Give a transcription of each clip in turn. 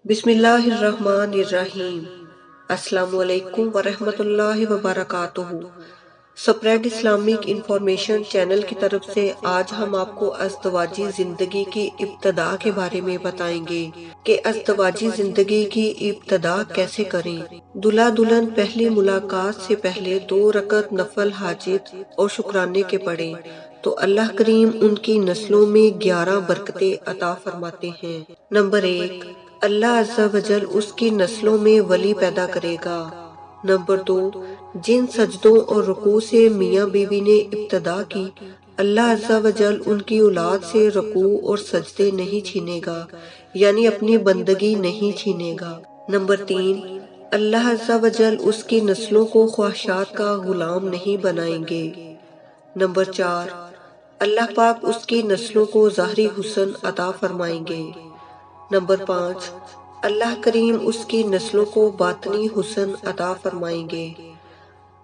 بسم اللہ الرحمن الرحیم۔ السلام علیکم ورحمۃ اللہ وبرکاتہ۔ سپریڈ اسلامک انفارمیشن چینل کی طرف سے آج ہم آپ کو ازدواجی زندگی کی ابتدا کے بارے میں بتائیں گے کہ ازدواجی زندگی کی ابتدا کیسے کریں۔ دلہا دلہن پہلی ملاقات سے پہلے 2 رکعت نفل حاجت اور شکرانے کے پڑھیں تو اللہ کریم ان کی نسلوں میں 11 برکتیں عطا فرماتے ہیں۔ نمبر 1، اللہ عز و جل اس کی نسلوں میں ولی پیدا کرے گا۔ نمبر 2، جن سجدوں اور رکوع سے میاں بیوی نے ابتدا کی، اللہ عز و جل ان کی اولاد سے رکوع اور سجدے نہیں چھینے گا، یعنی اپنی بندگی نہیں چھینے گا۔ نمبر 3، اللہ عز و جل اس کی نسلوں کو خواہشات کا غلام نہیں بنائیں گے۔ نمبر 4، اللہ پاک اس کی نسلوں کو ظاہری حسن عطا فرمائیں گے۔ نمبر 5، اللہ کریم اس کی نسلوں کو باطنی حسن عطا فرمائیں گے۔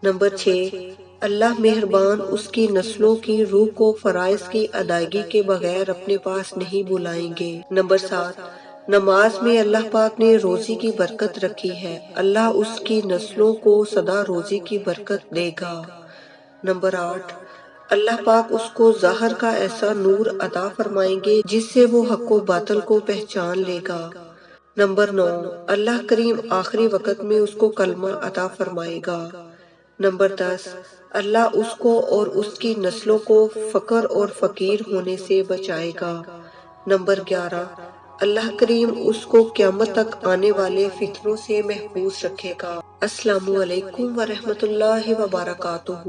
نمبر 6، اللہ مہربان اس کی نسلوں کی روح کو فرائض کی ادائیگی کے بغیر اپنے پاس نہیں بلائیں گے۔ نمبر 7، نماز میں اللہ پاک نے روزی کی برکت رکھی ہے، اللہ اس کی نسلوں کو سدا روزی کی برکت دے گا۔ نمبر 8، اللہ پاک اس کو ظاہر کا ایسا نور عطا فرمائیں گے جس سے وہ حق و باطل کو پہچان لے گا۔ نمبر 9، اللہ کریم آخری وقت میں اس کو کلمہ عطا فرمائے گا۔ نمبر 10، اللہ اس کو اور اس کی نسلوں کو فقر اور فقیر ہونے سے بچائے گا۔ نمبر 11، اللہ کریم اس کو قیامت تک آنے والے فتنوں سے محفوظ رکھے گا۔ السلام علیکم ورحمۃ اللہ وبرکاتہ۔